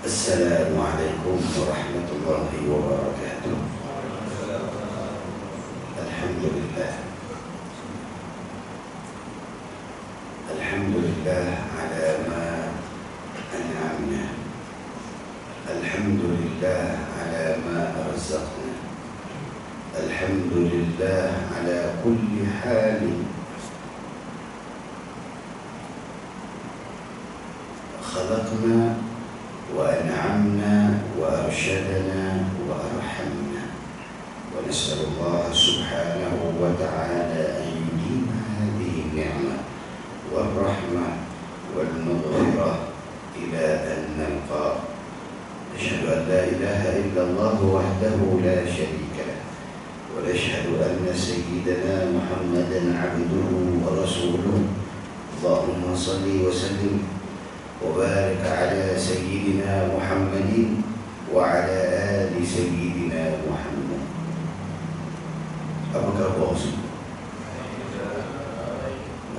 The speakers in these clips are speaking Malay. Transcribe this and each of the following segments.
Assalamualaikum warahmatullahi wabarakatuh. Alhamdulillah. Alhamdulillah ala ma an'amna. Alhamdulillah ala ma arzaqna. Alhamdulillah ala kulli halin. Khalaqna وأنعمنا وأرشدنا وأرحمنا ونسأل الله سبحانه وتعالى أن يديم هذه النعمة والرحمة والمغفرة إلى أن نلقى. نشهد أن لا إله إلا الله وحده لا شريك له ونشهد أن سيدنا محمدا عبده ورسوله. اللهم صل وسلم وبارك على سيدنا محمد وعلى آل سيدنا محمد. Apa khabar semua?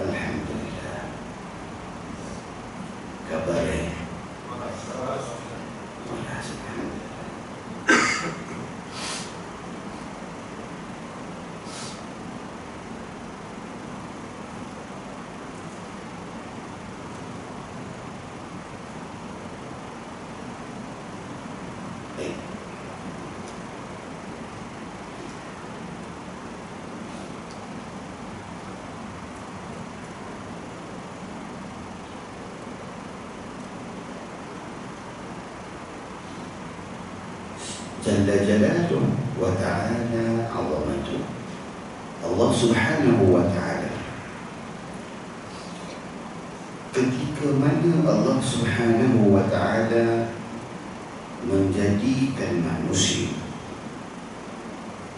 Alhamdulillah. Kabarnya Jalla jalaluhu wa ta'ala 'azamatuhu. Allah Subhanahu wa ta'ala, ketika mana Allah Subhanahu wa ta'ala menjadikan manusia,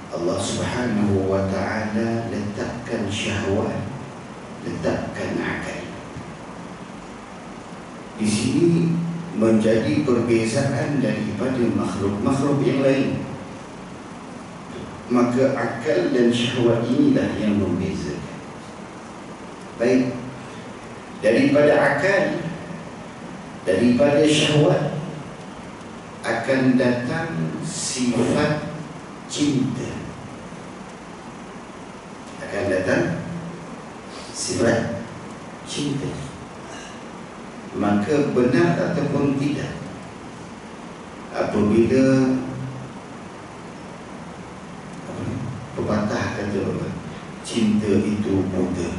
Allah Subhanahu wa ta'ala letakkan syahwat, letakkan akal. Di sini menjadi perbezaan daripada makhluk-makhluk yang lain. Maka akal dan syahwat inilah yang membezakan. Baik, daripada akal, daripada syahwat akan datang sifat cinta. Akan datang sifat cinta. Maka benar ataupun tidak, apabila pepatah kata cinta itu buta,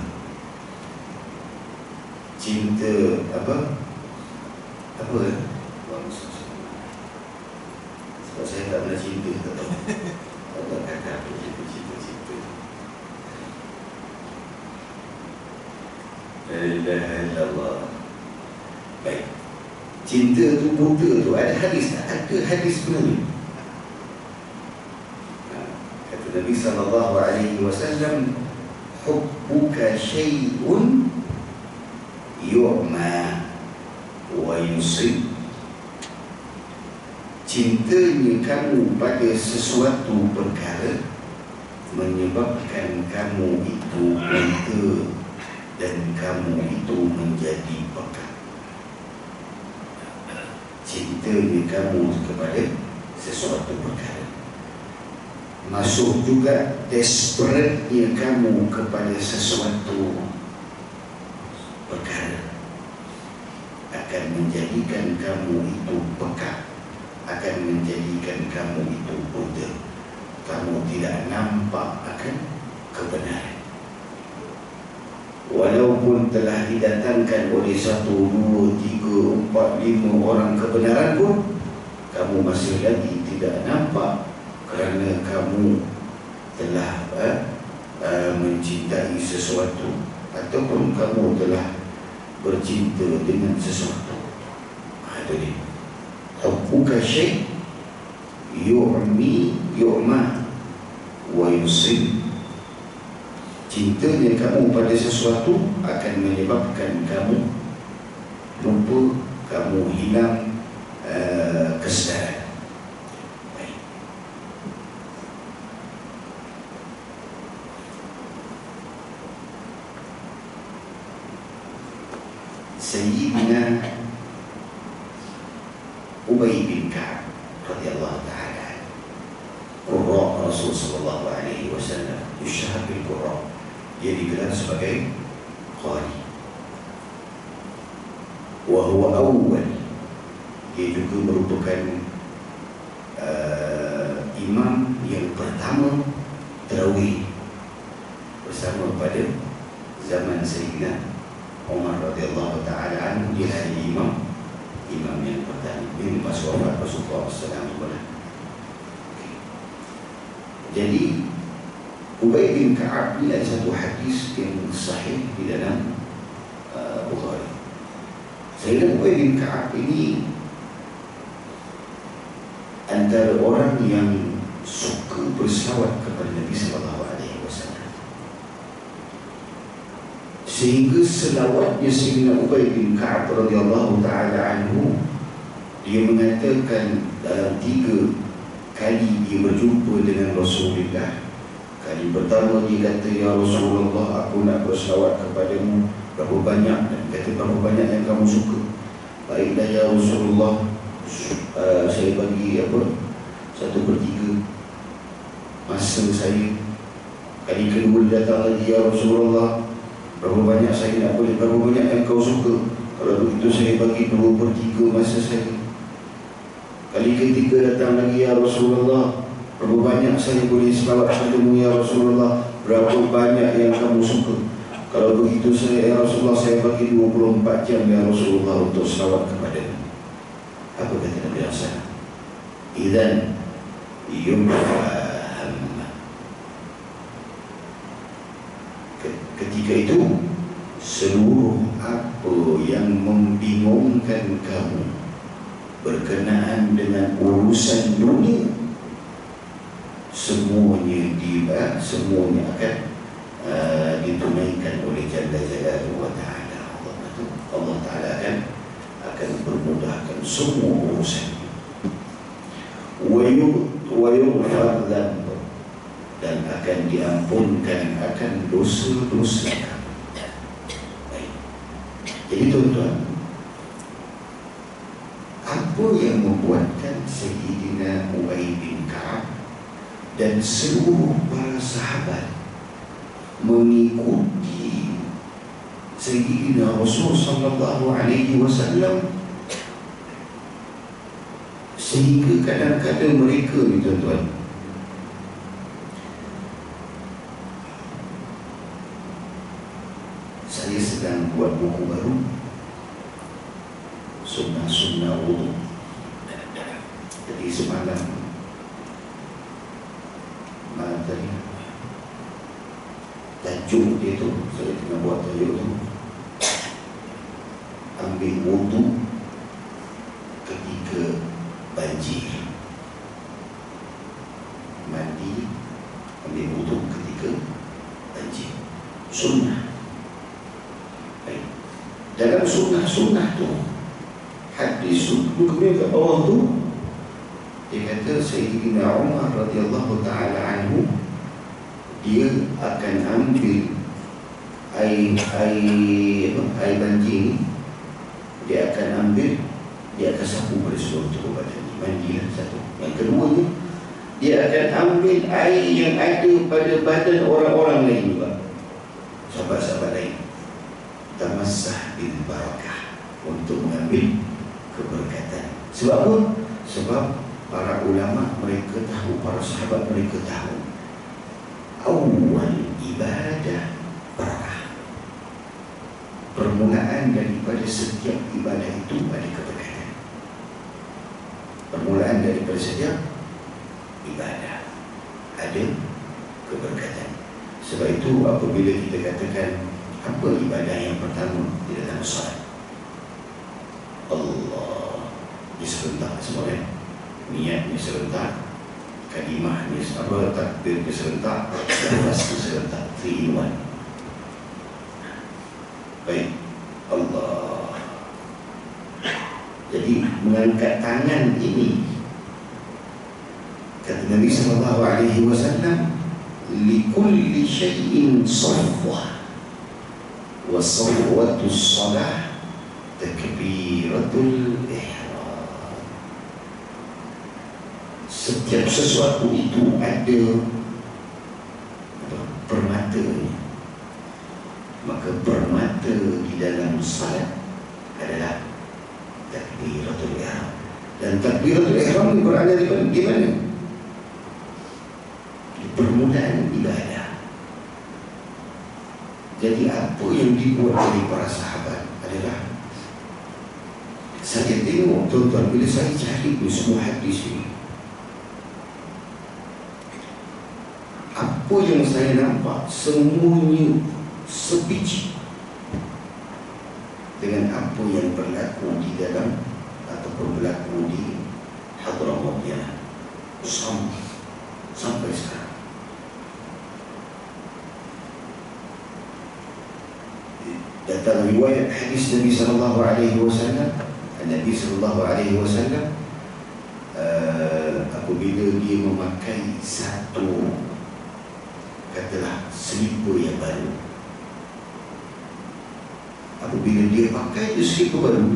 cinta apa sebab saya tak pernah cinta, tak tahu Allah kata apa cinta. La ilaha illallah. Baik, cinta tu buta tu ada hadis tak? Ada hadis sebenarnya. Kata Nabi SAW, hubbuka syai'un yu'ma wa yusib. Cintanya kamu pada sesuatu perkara menyebabkan kamu itu buta dan kamu itu menjadi pekat. Cintanya kamu kepada sesuatu perkara masuk juga desperate-nya kamu kepada sesuatu perkara akan menjadikan kamu itu pekat, akan menjadikan kamu itu buta. Kamu tidak nampak akan kebenaran. Walaupun telah didatangkan oleh 1, 2, 3, 4, 5 orang kebenaran pun, kamu masih lagi tidak nampak, kerana kamu telah mencintai sesuatu ataupun kamu telah bercinta dengan sesuatu. Itu dia. Hubbuka syai' yu'ma wa yusib. Cintanya kamu pada sesuatu akan menyebabkan kamu lupa, kamu hilang kesedaran. Baik. Sayyidina Ubay bin Ka'ab radhiyallahu ta'ala, Qurra Rasul sallallahu alaihi wasallam, yushhar bil Qurra, dia digelar sebagai qari. Wa huwa awwal, dia juga merupakan imam yang pertama tarawih bersama pada zaman Sayyidina Umar radhiyallahu ta'ala anhu. Dia adalah imam yang pertama. Ini pas wafat Rasulullah SAW. Jadi Ubay bin Ka'ab ini ada satu hadis yang sahih di dalam Bukhari. Sayyidina Ubay bin Ka'ab ini antara orang yang suka berselawat kepada Nabi sallallahu alaihi wasallam, sehingga selawatnya Sayyidina Ubay bin Ka'ab radhiyallahu ta'ala anhu, dia mengatakan dalam 3 kali dia berjumpa dengan Rasulullah. Kali pertama dia kata, ya Rasulullah, aku nak berselawat kepadamu. Berapa banyak? Dan kata, berapa banyak yang kamu suka? Baiklah ya Rasulullah, saya bagi 1/3 masa saya. Kali kedua datang lagi, ya Rasulullah, berapa banyak saya nak boleh, berapa banyak yang kau suka? Kalau begitu saya bagi 2/3 masa saya. Kali ketiga datang lagi, ya Rasulullah, berapa banyak saya boleh selawat padamu ya Rasulullah, berapa banyak yang kamu suka? Kalau begitu saya, ya Rasulullah, saya bagi 24 jam ya Rasulullah untuk selawat kepadamu. Apa kata Nabi Hasan? Idzan yumfaham. Ketika itu seluruh apa yang membingungkan kamu berkenaan dengan urusan dunia, semuanya akan ditunaikan oleh Jalla Jalaluhu wa Ta'ala. Allah Ta'ala akan permudahkan semua urusan. Wa yughfar dzanbu, dan akan diampunkan akan dosa-dosa kamu. Jadi tuan-tuan, apa yang membuatkan Sayyidina Ubay bin Ka'ab dan seluruh para sahabat mengikuti Sayyidina Rasul sallallahu alaihi wasallam, sehingga kadang-kadang mereka ni tuan-tuan, saya sedang buat buku baru, sunnah-sunnah wudu. Jadi semalam tajuk dia tu, saya tengah buat tajuk tu, ambil wudu ketika banjir. Mandi, ambil wudu ketika banjir. Sunnah. Dalam sunnah-sunnah tu, hadis tu kemudian ke bawah tu, dia kata Sayyidina Umar radhiyallahu ta'ala anhu, dia akan ambil air banjir ni, dia akan ambil, dia akan sapu pada seluruh tubuh badan ni. Mandilah satu. Yang kedua ni, dia akan ambil air yang ada pada badan orang-orang lain juga, sahabat-sahabat lain. Tamassah bil barakah, untuk mengambil keberkatan. Sebab apa? Sebab para ulama mereka tahu, para sahabat mereka tahu, awal ibadah barakah. Permulaan daripada setiap ibadah itu ada keberkatan. Permulaan daripada setiap ibadah ada keberkatan. Sebab itu apabila kita katakan apa ibadah yang pertama di dalam salat, Allah diserentak semua kan? Niatnya serentak, kalimahnya takbirnya serentak, lafaznya serentak, 3 in 1. Baik, Allah. Jadi mengangkat tangan ini, kata Nabi sallallahu alaihi wasallam, likulli syai'in safwah, wa safwatus salah takbiratul ihram. Setiap sesuatu itu ada permatanya. Maka permata di dalam salat adalah takbiratul ihram. Dan takbiratul ihram ini berada di mana? Di permulaan ibadah. Jadi apa yang dibuat oleh para sahabat adalah, saya tengok tuan-tuan, bila saya cari semua hadis ini, apa yang saya nampak semuanya sebiji dengan apa yang berlaku di dalam atau berlaku di Hadramaut sampai sekarang. Datang riwayat hadis Nabi sallallahu alaihi wasallam, Nabi sallallahu alaihi wasallam apabila dia memakai satu, katalah, selipar yang baru, apabila dia pakai selipar baru,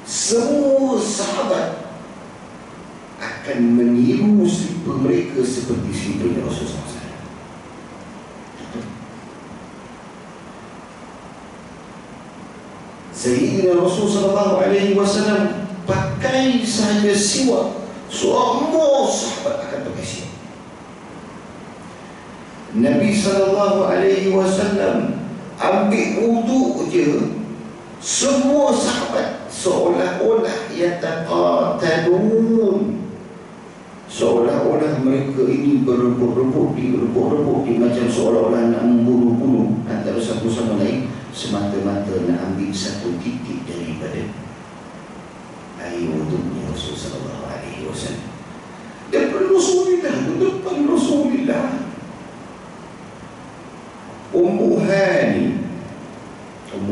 semua sahabat akan meniru selipar mereka seperti seliparnya Rasulullah SAW. Sayyidina Rasul sallallahu alaihi wasallam pakai sahaja siwak, semua sahabat akan pakai siwak. Nabi sallallahu alaihi wasallam ambil wuduk je, semua sahabat seolah-olah yataqatalun, seolah-olah mereka ini berebut-rebut di macam seolah-olah nak membunuh-bunuh antara satu sama lain, semata-mata nak ambil satu titik daripada air wuduknya Rasulullah sallallahu alaihi wasallam. Dan Rasulullah, depan Rasulullah, Ummu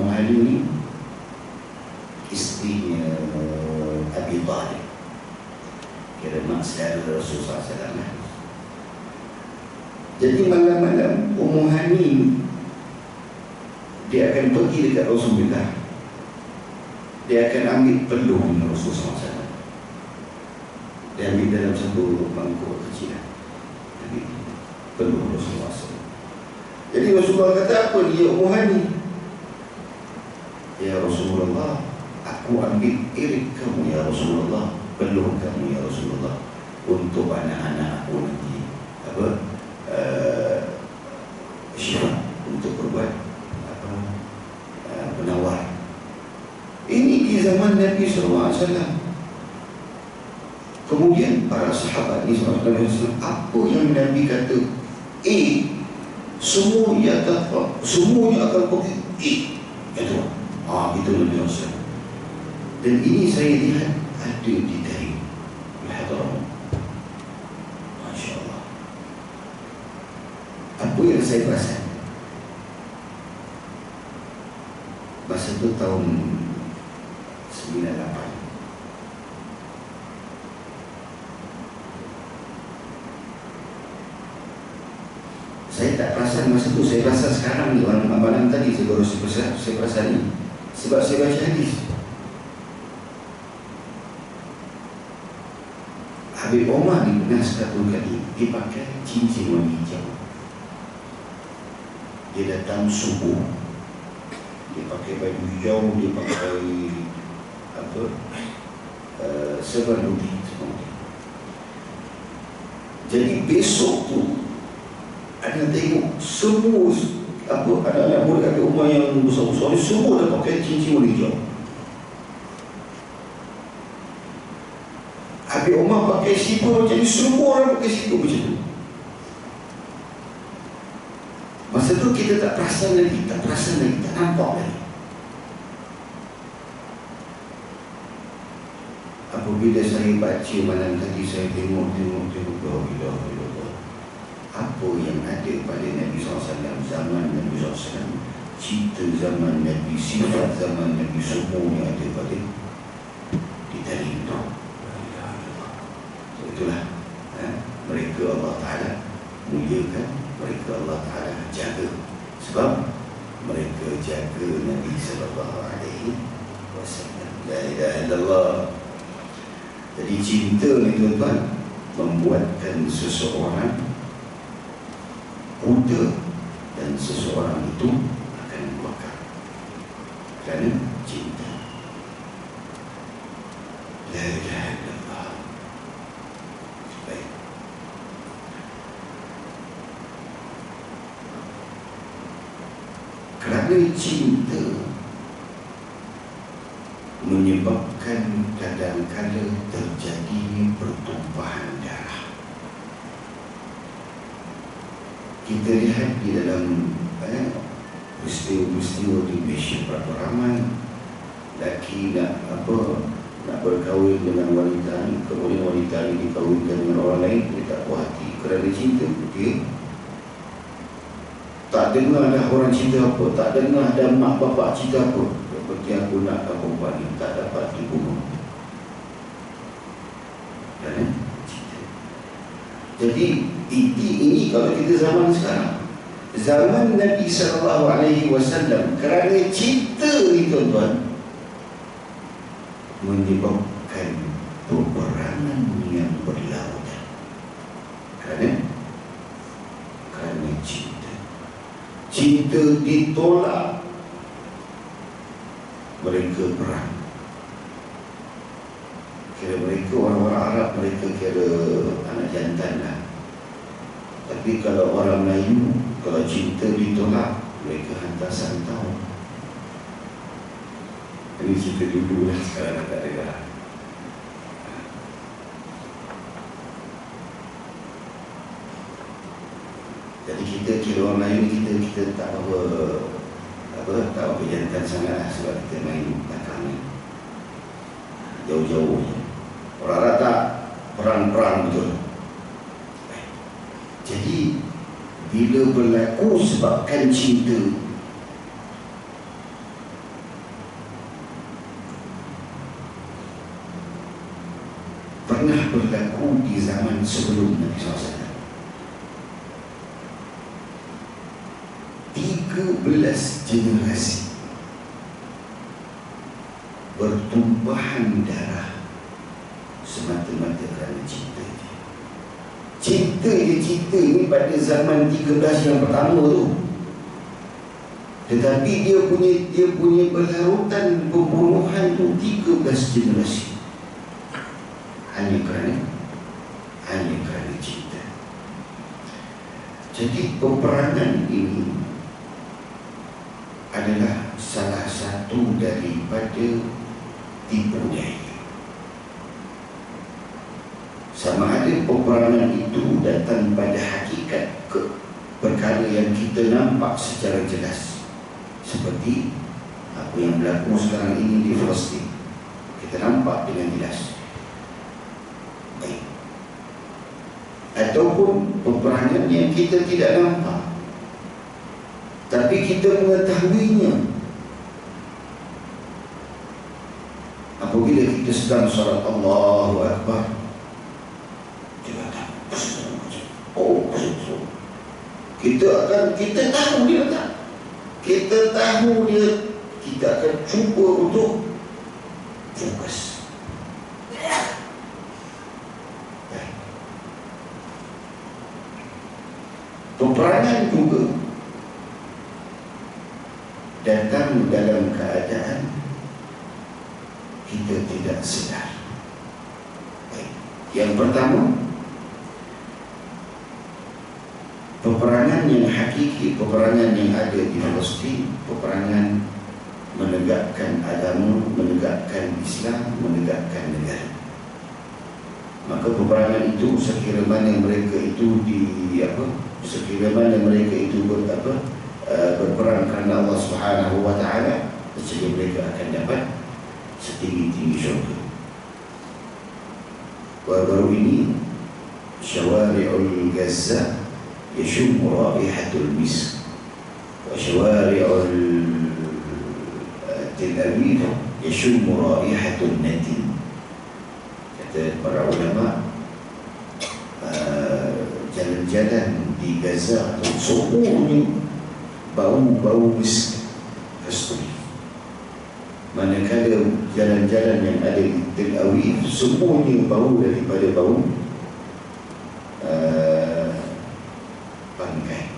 Hani ni isterinya Abi Talib, kira mak saudara Rasulullah SAW. Jadi malam-malam Ummu Hani dia akan pergi dekat Rasulullah, dia akan ambil peluh Rasulullah SAW. Dia ambil dalam satu mangkuk kecil, ambil peluh Rasulullah SAW. Jadi Rasulullah kata apa dia Ummu Hani? Ya Rasulullah, aku ambil irik kamu ya Rasulullah, peluh kamu ya Rasulullah, untuk anak-anak aku nanti syifa, untuk berbuat penawar. Ini di zaman Nabi SAW. Kemudian para sahabat ni SAW, apa yang Nabi kata semuanya akan pergi itu. Itu Nabi SAW. Dan ini saya lihat ada di Tarim, di Hadramaut. Masya Allah. Apa yang saya perasan masa itu tahun 98, saya tak perasan masa itu. Saya rasa sekarang ni, malam tadi saya baru saya perasan ni, sebab saya baca hadis. Habib Omar ni pernah satu kali dia pakai cincin warna hijau. Dia datang subuh, dia pakai baju hijau, dia pakai serban putih semua. Jadi besok tu ada tengok semua anak-anak murid Habib Omar yang besar-besar ni semua dah pakai cincin warna hijau. Habib Omar pakai slipper macam ni, semua orang pakai slipper macam tu. Masa tu kita tak perasan lagi, tak nampak lagi. Apabila saya baca malam tadi, saya tengok apa yang ada pada Nabi SAW, zaman Nabi SAW, cerita zaman Nabi, sifat zaman Nabi, semua yang ada pada di Tarim tu. Itulah mereka Allah Ta'ala muliakan, mereka Allah Ta'ala jaga, sebab mereka jaga Nabi sallallahu alaihi wasallam. La ilaha illallah. Jadi cinta ni tuan-tuan membuatkan seseorang buta dan seseorang itu akan bakar kerana cinta. La ilaha illallah. Baik. Kerana cinta menyebabkan kadang-kadang terjadi pertumpahan darah. Kita lihat di dalam peristiwa-peristiwa di Malaysia berapa ramai lelaki nak berkahwin dengan wanita ni, kemudian wanita ni dikahwinkan dengan orang lain, dia tak puas hati kerana cinta. Dia tak dengar dah orang cinta apa, tak dengar dah mak bapak cinta apa. Seperti aku nak perempuan ni tak dapat dibunuh kerana cinta. Jadi ini kalau kita zaman sekarang, zaman Nabi SAW, kerana cinta ni tuan-tuan menyebabkan peperangan yang berlautan kerana cinta ditolak, mereka perang. Kira mereka orang-orang Arab, mereka kira anak jantan lah. Tapi kalau orang Melayu, kalau cinta ditolak, mereka hantar santau. Ini cerita dulu lah, sekarang tak ada. Jadi kita kira orang Melayu, kita tak apa jantan sangat lah, sebab kita main belakang ni jauh-jauh je. Orang Arab tak perang betul. Jadi bila berlaku sebabkan cinta, pernah berlaku di zaman sebelum Nabi SAW. 13 generasi bertumpahan darah semata-mata kerana cinta dia. Cinta ini pada zaman 13 yang pertama tu. Tetapi dia punya berlarutan pembunuhan tu 13 generasi. Hanya kerana cinta. Jadi peperangan ini adalah salah satu daripada tipu daya. Sama ada peperangan itu datang pada hakikat perkara yang kita nampak secara jelas, seperti apa yang berlaku sekarang ini di Palestin. Kita nampak dengan jelas. Baik. Ataupun peperangan yang kita tidak nampak, tapi kita mengetahuinya apabila kita sedang salat Allahu Akbar. Kita tahu dia tak? Kita tahu dia, kita akan cuba untuk fokus. Peperangan juga datang dalam keadaan kita tidak sedar. Yang pertama, peperangan yang hakiki, peperangan yang ada di Palestin, peperangan menegakkan agama, menegakkan Islam, menegakkan negara. Maka peperangan itu sekiranya mana mereka itu berperang kerana Allah Subhanahu wa Ta'ala, nescaya mereka akan dapat setinggi-tinggi syurga. Baru-baru ini syawari'ul Gaza yashum raihatul misk, wa syawari'ul Tel Aviv yashum raihatul natin. Kata para ulama, jalan-jalan di Gaza atau semuanya bau misk kasturi. manakala jalan-jalan yang ada di Tel Aviv semuanya bau daripada bau bangkai.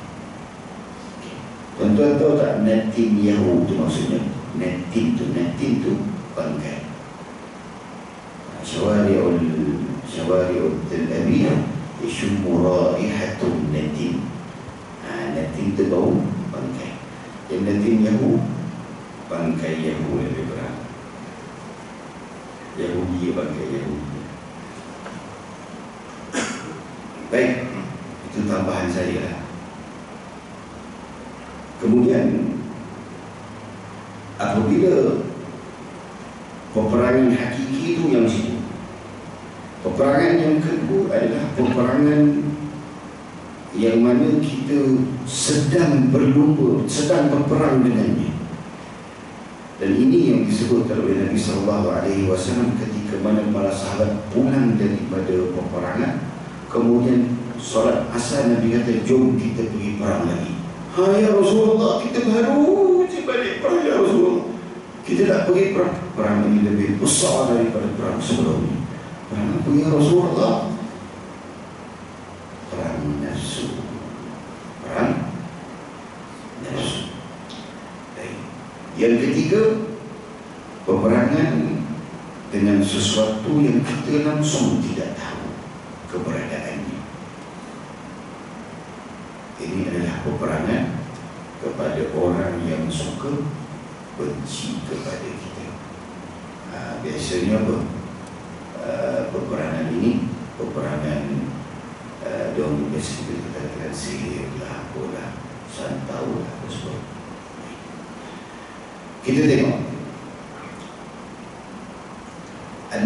Tuan-tuan tahu tak Netanyahu tu maksudnya? Netin tu bangkai. Syawari'ul Tel Aviv yashummu raihatun Netin. Netin tu bau bangkai. Yang Netanyahu bangkai Yahudi lebih berat. Yahudi bangkai Yahudi. Baik, itu tambahan saya lah. Kemudian apabila peperangan hakiki itu yang situ, peperangan yang kedua adalah peperangan yang mana kita sedang berlumba, sedang berperang dengannya. Dan ini yang disebut oleh Nabi SAW ketika mana para sahabat pulang daripada peperangan, kemudian solat asar Nabi kata, jom kita pergi perang lagi. Ya Rasulullah, kita baru je balik perang ya Rasulullah. Kita nak pergi perang. Perang ini lebih besar daripada perang sebelumnya. Perang apa ya Rasulullah? Perang nafsu. Perang nafsu. Yang ketiga, peperangan dengan sesuatu yang kita langsung tidak tahu keberadaannya. Ini adalah peperangan kepada orang yang suka benci kepada kita. Biasanya apa? Peperangan ini peperangan dong biasa kita katakan sihir lah, apalah, santau lah, apa sebab. Kita tengok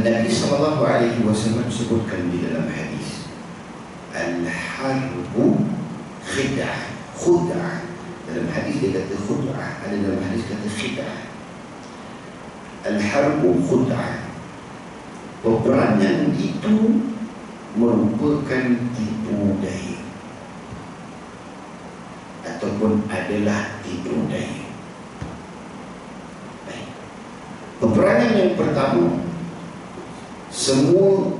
Nabi SAW sebutkan di dalam hadis, al-harbu khid'ah. Khud'ah dalam hadis dia kata khud'ah, ada dalam hadis kata khid'ah. Al-harbu khud'ah. Peperangan itu merupakan tipu daya ataupun adalah tipu daya. Peperangan yang pertama, semua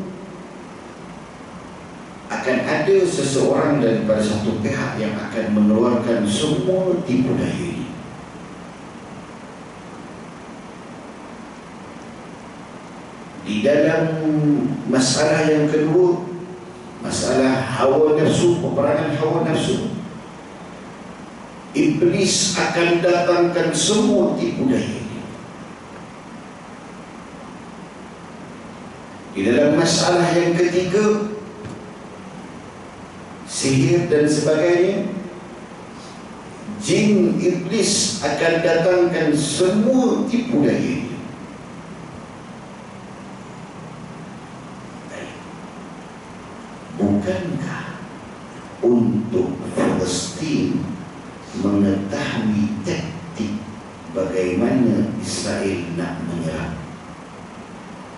akan ada seseorang daripada satu pihak yang akan mengeluarkan semua tipu daya ini. Di dalam masalah yang kedua, masalah hawa nafsu, peperangan hawa nafsu, Iblis akan datangkan semua tipu daya ini. Di dalam masalah yang ketiga, sihir dan sebagainya, jin iblis akan datangkan semua tipu daya. Bukankah untuk Palestin mengetahui taktik bagaimana Israel nak menyerang?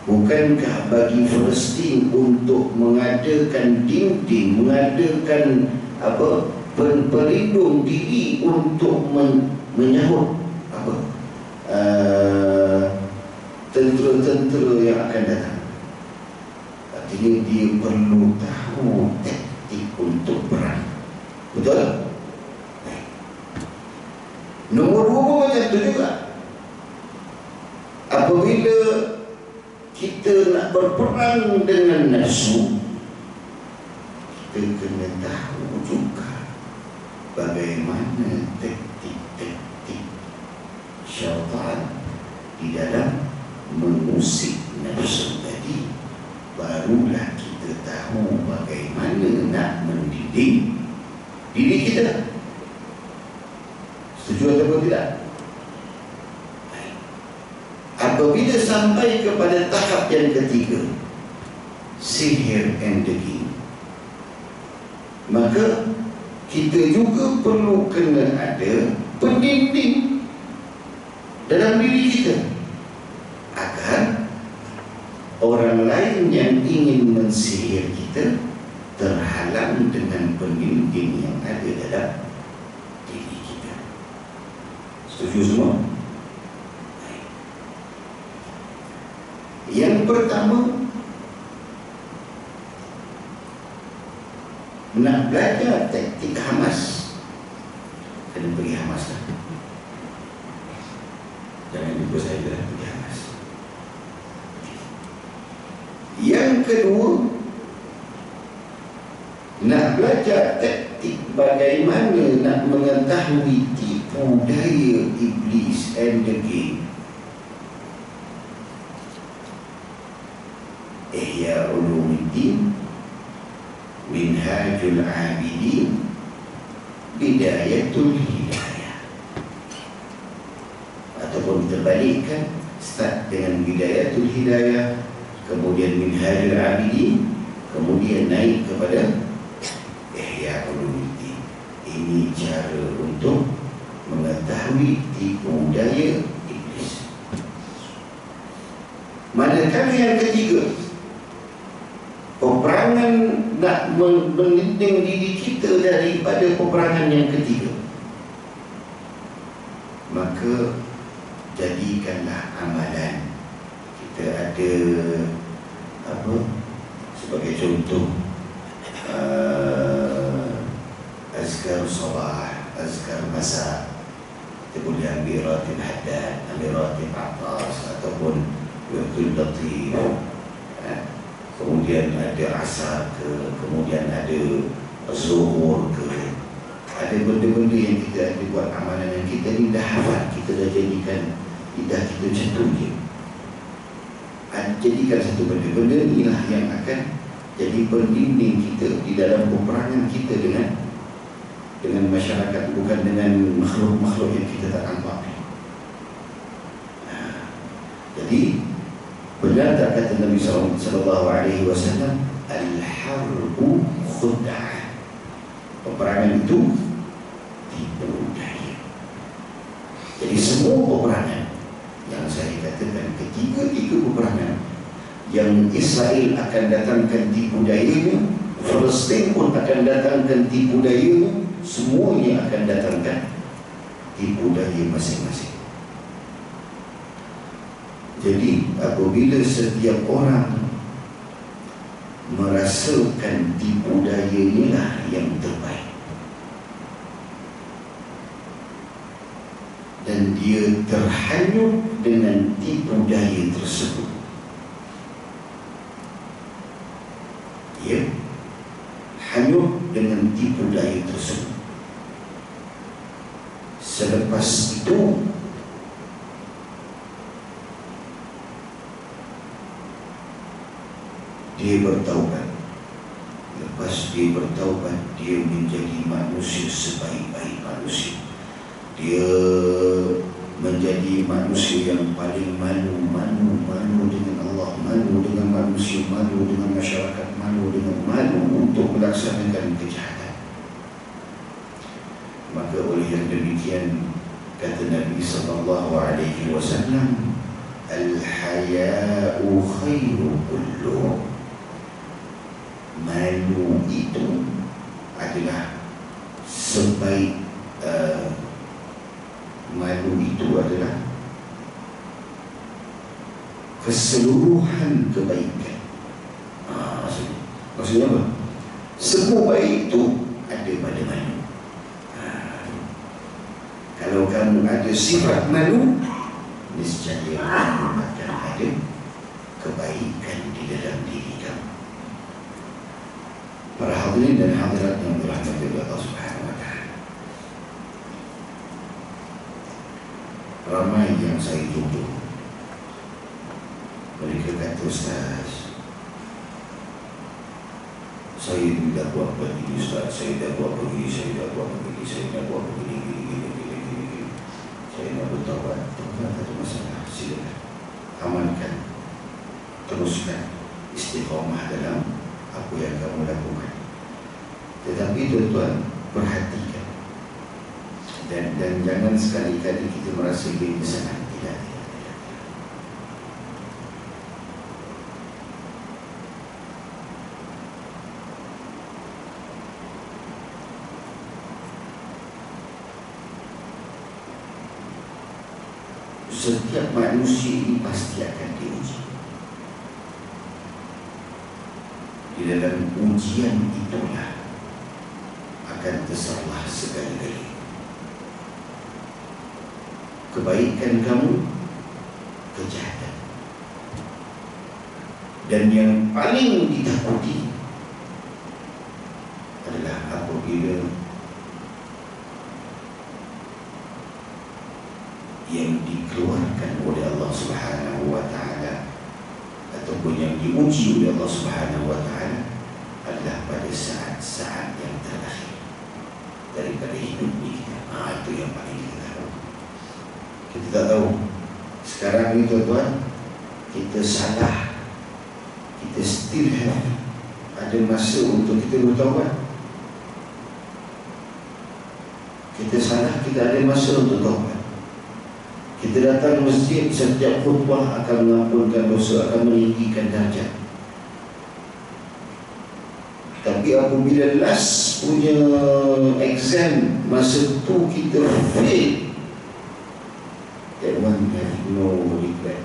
Bukankah bagi Palestin untuk mengadakan dinding, mengadakan pelindung diri untuk menyahut tentera-tentera yang akan datang? Artinya dia perlu tahu taktik untuk perang. Betul? Nombor dua macam tu juga. Apabila kita nak berperang dengan nafsu, kita kena tahu juga bagaimana taktik-taktik syaitan di dalam mengusik nafsu tadi. Barulah kita tahu bagaimana nak mendidik diri kita. Setuju atau tidak? Apabila sampai kepada tahap yang ketiga, sihir and degil, maka kita juga perlu kena ada pendinding dalam diri kita agar orang lain yang ingin mensihir kita terhalang dengan pendinding yang ada dalam diri kita. Setuju semua? pertama, nak belajar taktik Hamas, kena pergi Hamas lah. Jangan lupa saya dah pergi Hamas. Yang kedua, nak belajar taktik bagaimana nak mengetahui tipu daya iblis and the game. Ihya Ulumuddin, Minhajul Abidin, Bidayatul Hidayah. Ataupun terbalikkan, start dengan Bidayatul Hidayah, kemudian Minhajul Abidin, kemudian naik kepada Ihya Ulumuddin. Ini cara untuk mengetahui tipu daya iblis. Manakala yang ketiga, peperangan nak mendidik diri kita daripada peperangan yang ketiga, maka jadikanlah amalan. Kita ada apa, sebagai contoh, azkar sabah, azkar masa. Kita boleh ambil ratib haddad, ambil ratib atas, ataupun waktu latif. Kemudian ada asar ke, kemudian ada zuhur ke. Ada benda-benda yang kita ada buat amalan yang kita ni dah hafal, kita dah jadikan lidah kita macam tu je. Jadikan satu benda-benda inilah yang akan jadi pembimbing kita di dalam peperangan kita dengan masyarakat, bukan dengan makhluk-makhluk yang kita tak nampak. Jadi benar tak kata Nabi SAW, al-harbu khud'ah, peperangan itu tipu daya. Jadi semua peperangan yang saya katakan, ketiga-tiga peperangan yang Israel akan datangkan tipu dayanya, Palestin pun akan datangkan tipu dayanya, semuanya akan datangkan tipu daya masing-masing. Jadi apabila setiap orang merasakan tipu daya inilah yang terbaik, dan dia terhanyut dengan tipu daya tersebut, dia hanyut dengan tipu daya tersebut. Selepas itu dia bertaubat. Lepas dia bertaubat, dia menjadi manusia sebaik-baik manusia. Dia menjadi manusia yang paling malu dengan Allah, malu dengan manusia, malu dengan masyarakat, malu untuk melaksanakan kejahatan. Maka oleh yang demikian, kata Nabi SAW, al-haya'u khairu kullu. Malu itu adalah sebaik malu itu adalah keseluruhan kebaikan. Maksudnya apa? Semua baik itu ada pada malu. Kalau kamu ada sifat malu, niscaya kamu akan ada kebaikan di dalam diri kamu. Para hadirin dan hadirat yang dirahmati Allah Subhanahu wa Ta'ala, ramai yang saya jumpa, mereka kata, Ustaz, saya dah buat begini, Ustaz, saya dah buat begini, saya dah buat begini, saya dah buat begini, gini. Saya nak bertaubat. Tak ada masalah, silakan amalkan, teruskan istiqamah dalam apa yang kamu lakukan. Tetapi tuan-tuan, perhatikan, dan jangan sekali-kali kita merasa lebih senang. Tidak. Setiap manusia ini pasti akan diuji. dalam ujian itulah akan tersalah segala-galanya. Kebaikan kamu, kejahatan. Dan yang paling ditakuti adalah apabila yang dikeluarkan oleh Allah Subhanahu wa Ta'ala ataupun yang diuji oleh Allah Subhanahu wa Ta'ala adalah pada saat-saat yang terakhir daripada hidup kita. Itu yang paling kita tahu. Kita tak tahu sekarang ni tuan-tuan, kita salah, kita still have ada masa untuk kita bertaubat. Kita salah, kita ada masa untuk taubat. Kita datang masjid, setiap khutbah akan mengampunkan dosa, akan meninggikan darjat. Tapi apabila last punya exam, masa tu kita fail, that one have no regret.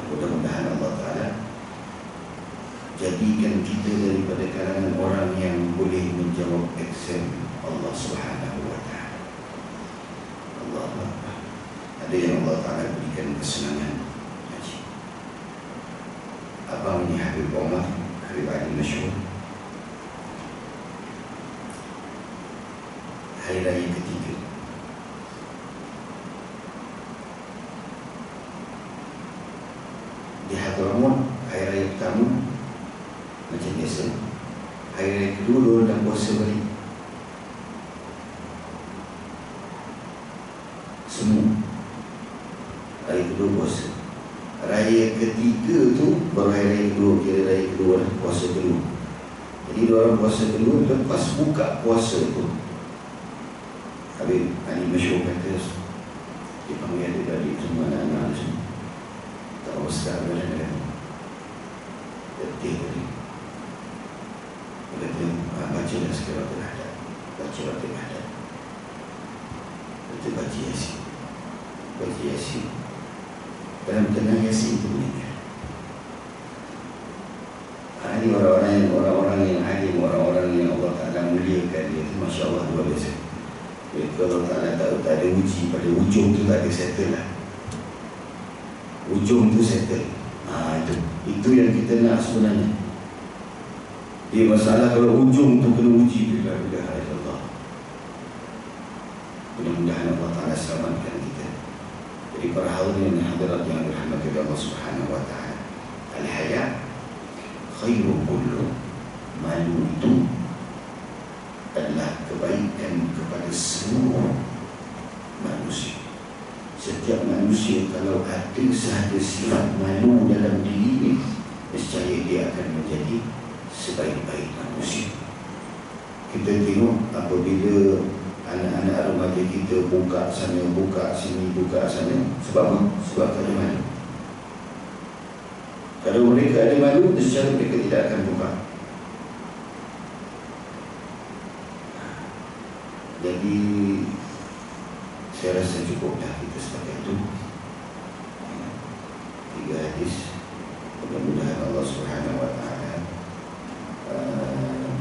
Mudah-mudahan Allah Ta'ala jadikan kita daripada kalangan orang yang boleh menjawab exam Allah Subhanahu wa Ta'ala. Ada yang Allah Ta'ala berikan kesenangan haji. Abang ni Habib Omar, Habib Ali Masyhur, hari raya ketiga di Hadramaut. Hari raya pertama macam biasa, hari raya kedua diorang dah puasa balik semua. Hari kedua puasa. Raya ketiga tu baru hari raya kedua, kira raya kedua lah, puasa kedua. Jadi diorang puasa kedua, lepas buka puasa tu Habib Ali Masyhur kata, dia panggil adik-adik semua, anak-anak semua, tak apa sekarang kan letih tadi. Dia kata, baca dah sekarang terhadap, baca terhadap, baca Yasin, baca Yasin. Dalam tenang Yasin itu meninggal. Ini orang-orang yang alim, orang-orang yang Allah Ta'ala muliakan dia. Masya Allah, luar biasa. Kalau Allah Ta'ala tak ada uji, pada ujung tu tak ada settle lah. Ujung tu settle. Itu yang kita nak sebenarnya. Dia masalah kalau ujung tu kena uji. Bila Allah, mudah-mudahan Allah Ta'ala selamatkan kita. Jadi para hadirin dan hadirat yang dirahmati Allah Subhanahu wa Ta'ala, al-haya khairu kullu, malu itu adalah kebaikan kepada seluruh manusia. Setiap manusia kalau ada sahaja sifat malu dalam diri, nescaya dia akan menjadi sebaik-baik manusia. Kita tengok apabila anak-anak remaja kita buka sana, buka sini, buka sana. Sebab apa? Sebab tak ada malu. Kalau mereka ada malu, secara mereka tidak akan buka. Jadi saya rasa cukuplah kita sebagai itu. 3 hadis. Mudah-mudahan Allah Subhanahu wa Ta'ala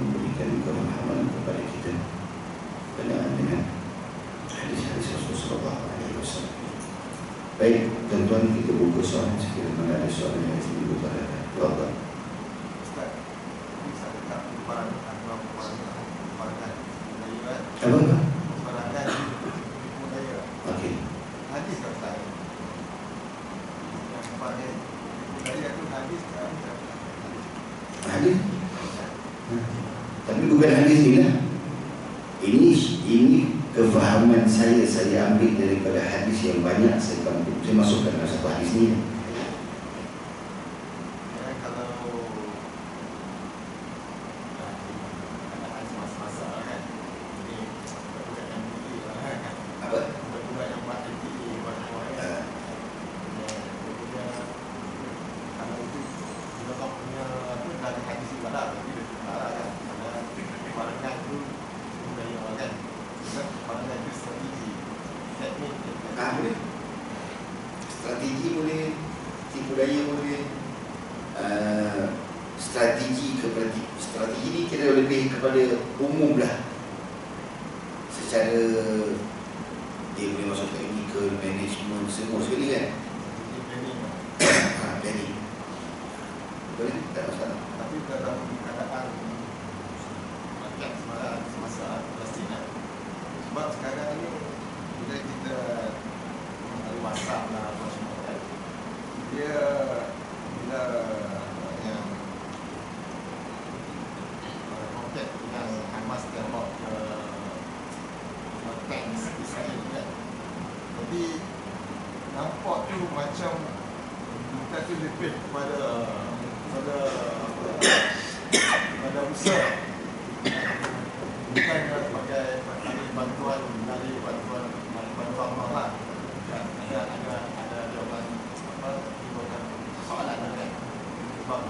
memberikan kemahaman kepada kita berkenaan dengan hadis-hadis Rasulullah SAW. Baik, tuan-tuan, kita buka soalan. Sekiranya mana ada soalan yang ingin diutarakan, silakan. Ustaz, bisa tetap para Apa? budaya. Okey. Hadis tak Ustaz? Yang pada budaya tu hadis kan? Hadis? Tapi bukan hadis ni lah. Ini kefahaman saya ambil daripada hadis yang banyak saya masukkan dalam satu hadis ni. Strategi boleh, tipu daya boleh. strategi ini kira lebih kepada umum lah, secara dia boleh masuk technical, management, semua sekali kan. Planning boleh, tak masalah. Tapi dalam keadaan macam semasa Palestin, sebab sekarang ni bila kita ada WhatsApp lah apa semua kan, dia bila yang kontak dengan Hamas tembak tanks Israel kan, jadi nampak tu macam bukan tu lebih kepada usaha, bukan sebagai bantuan dari bantuan Allah kan. Ada jawapan apa bukan soalan kan, sebab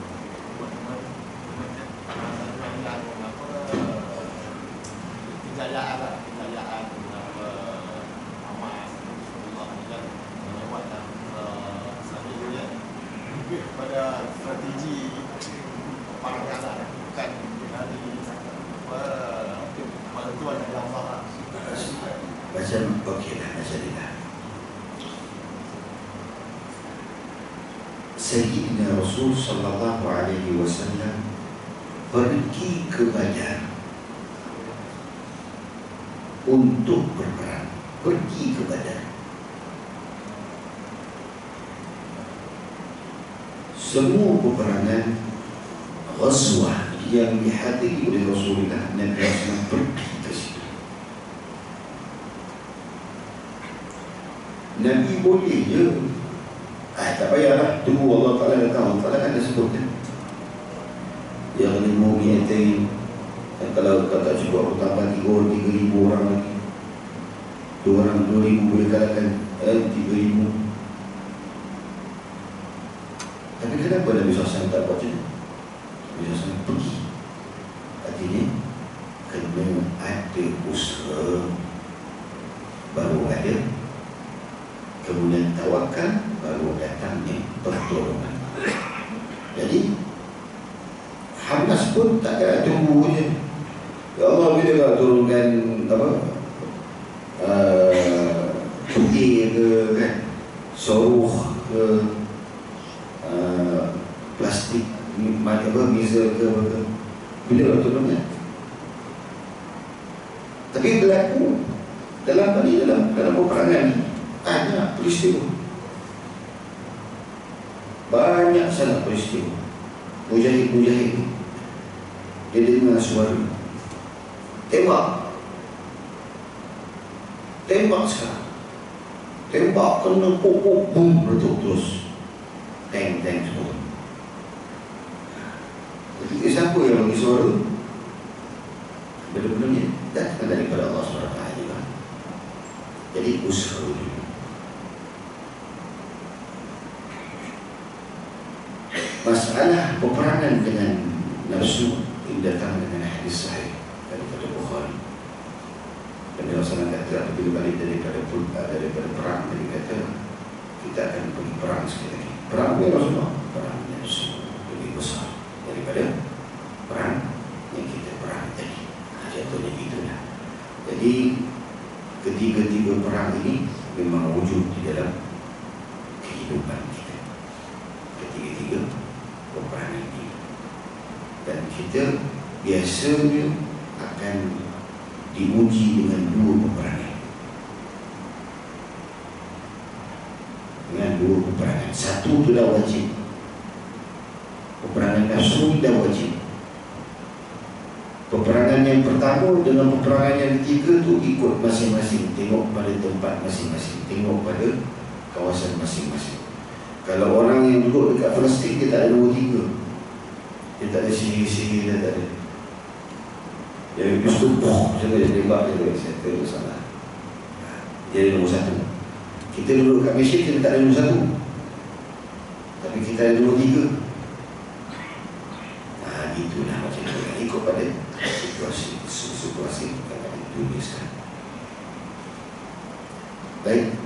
kejayaan Hamas Allah kan melewatkan strategi lebih kepada strategi peperangan, bukan dari bantuan dari Allah. Macam okey lah, macam ni lah. Sayyidina Rasul sallallahu alaihi wasallam pergi ke Badar untuk berperang. Pergi ke Badar. Semua peperangan Ghazwah yang dihadiri oleh Rasulullah, Nabi SAW pergi ke situ. Nabi boleh je, tak payahlah tunggu Allah Ta'ala datang. Allah Ta'ala kan dah sebut kan, yang lima mi'atain, dan kalau tak cukup tambah 3,000 orang lagi, 2,000 boleh kalahkan 3,000. Tapi kenapa Nabi SAW tak buat macam tu? Nabi SAW pergi. Artinya kena ada usaha, baru ada, kemudian tawakal, baru datangnya pertolongan. Jadi Hamas pun tak ada tunggu je. Ya Allah, bila kau turunkan apa, putih ke kan, soruh ke, plastik apa, missile ke apa, bila kau turunkan. Tapi berlaku dalam peperangan ni banyak peristiwa, banyak sangat peristiwa. Mujahid ni dia dengar suara tembak sekarang, tembak kena pokok, boom, meletup terus, tank semua. Jadi siapa yang bagi suara? Benar-benarnya datang daripada Allah SWT. Jadi usaha dulu. Masalah peperangan dengan nafsu ini datang dengan hadis sahih daripada Bukhari. Dan Rasulullah kata apabila balik daripada perang, dia kata kita akan pergi perang sekali lagi. Perang dengan Rasulullah, perang nafsu lebih besar daripada perang yang kita perang tadi. Jatuhnya itulah. Jadi ketiga-tiga perang ini memang wujud di dalam kehidupan kita. Ketiga-tiga peperangan ini, dan kita biasanya akan diuji dengan dua peperangan. Satu itu dah wajib, peperangan nafsu dah wajib. Peperangan yang pertama dengan peperangan yang ketiga tu ikut masing-masing, tengok pada tempat masing-masing, tengok pada kawasan masing-masing. Kalau orang yang duduk dekat Palestin, dia tak ada 2-3, dia tak ada sihir-sihir, dia tak ada. Dia justru macam dia tembak dia, saya tak ada salah. Dia ada nombor 1. Kita duduk kat Malaysia, kita tak ada nombor 1, tapi kita ada nombor 3. Itulah macam tu, ikut pada situasi yang ada dituliskan. Baik,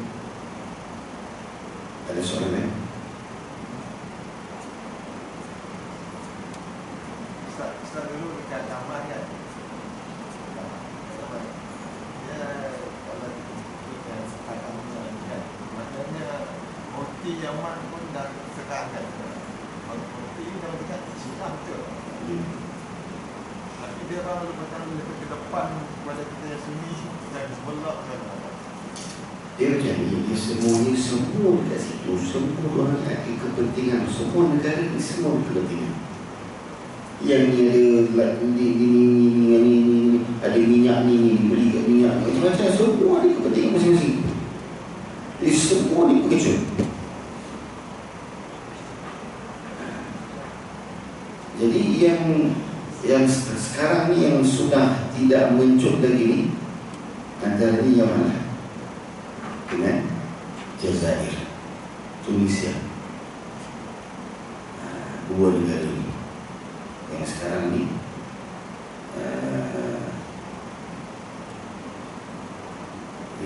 ada soalan lain? properti Yaman pun dah sekarang. Kalau properti ini dah dekat Cina betul. Tapi dia orang lebih ke depan kepada kita yang Sunni dan sebelah sana. Dia macam ni, dia semuanya semua dekat situ, semua orang ada kepentingan, semua negara ni semua ada kepentingan. Yang ni ada ni, ada minyak ni, beli kat minyak, macam-macam, semua ada kepentingan masing-masing. Jadi semua ni pengecut. Jadi yang sekarang ni yang sudah tidak mencut lagi ni, antara ni yang mana? Dengan Jazair, Tunisia. Dua negara ni yang sekarang ni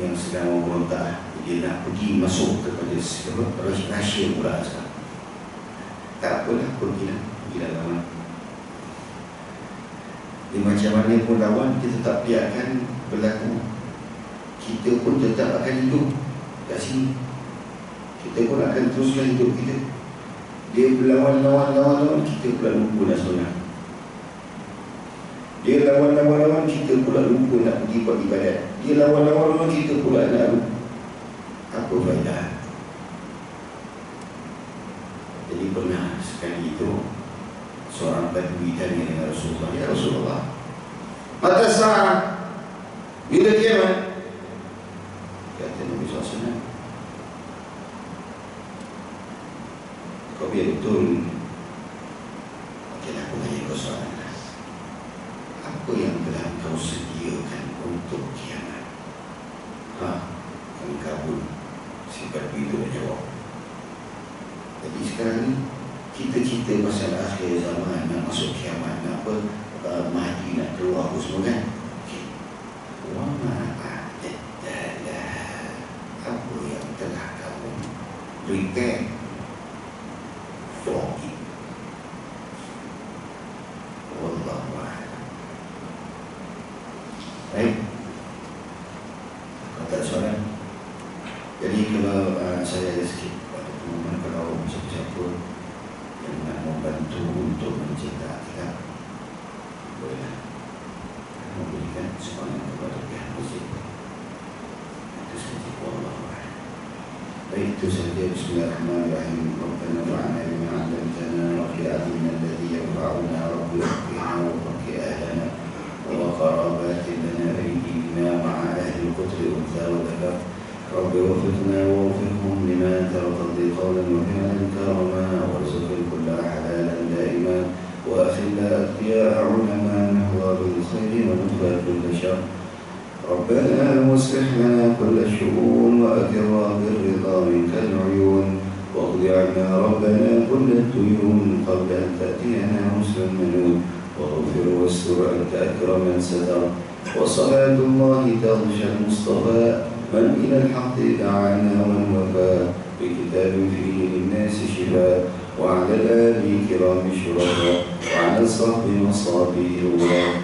yang sedang memberontak. Dia nak pergi masuk kepada Rusia pula sekarang. Tak apalah, pergilah lawan. Di macam mana pun lawan, kita tak biarkan berlaku. Kita pun tetap akan hidup kat sini. Kita pun akan teruskan hidup kita. Dia berlawan, kita pula lupa nak solat. Dia lawan, kita pula lupa nak pergi buat ibadat. Dia lawan, kita pula nak lupa. Apa faedah? Jadi pernah sekali itu seorang Badui tanya dengan Rasulullah, "Ya Rasulullah, mata sa'ah, bila kiamat?" Kata Nabi SAW, "Kau biar betul. Okeylah, aku tanya kau soalan. Apa yang telah kau sediakan untuk kiamat?" Kami kabul. Si Badui itu menjawab. Jadi sekarang ni kita cerita pasal akhir zaman, nak masuk kiamat, nak apa, Mahdi nak keluar apa semua kan. Apa yang telah kamu prepare for it? Wallahu a'lam. Baik, kata soalan. Jadi kalau saya ada sikit pada teman-teman, kalau siapa-siapa yang nak membantu untuk mencetak kitab, bolehlah memberikan sumbangan kepada pihak masjid. Itu saja. Wallahu a'lam. Baik, itu saja. Bismillahirrahmanirrahim. Rabbana wa'ana bima 'allamtana wa qi a'limna alladhi yanfa'una rabbi waqina wa qi ahlana wa qarabatin lana aydina ma'a ahli al-qutri untha wa dhakar. رب وفقنا ووفقهم لما ترضي قولا وفعلا كرما وارزق الكل حلالا دائما واخلا اتقياء علما نحظى بالخير ونتبع كل شر. ربنا واصلح لنا كل الشؤون واكرا بالرضا منك العيون واقض عنا ربنا كل الديون قبل ان تاتينا حسن المنون واغفر واستر انت اكرم من ستر. وصلاة الله تغشى المصطفى من إلى الحق دعانا من وفى بكتاب فيه للناس شفاء وعلى الآل كرام الشرفاء وعلى الصحب مصابيه الغرام.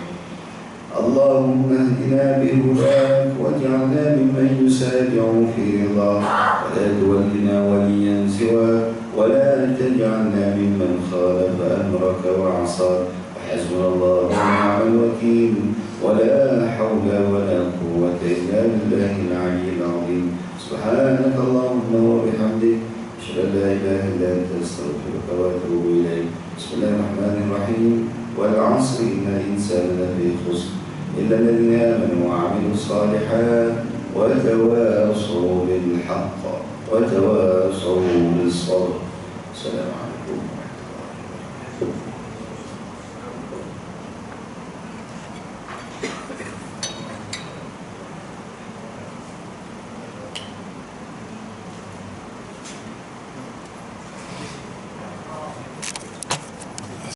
اللهم اهدنا بهداك واجعلنا ممن يسارع في رضاك ولا تولنا وليا سواك ولا تجعلنا ممن خالف أمرك وعصاك. وحسبنا الله ونعم الوكيل ولا حول ولا قوة إلا بالله العلي العظيم. سبحانك اللهم وبحمدك أشهد أن لا إله إلا أنت أستغفرك وأتوب إليك. بسم الله الرحمن الرحيم. والعصر إن الإنسان لفي خسر إلا الذين آمنوا وعملوا الصالحات وتواصوا بالحق وتواصوا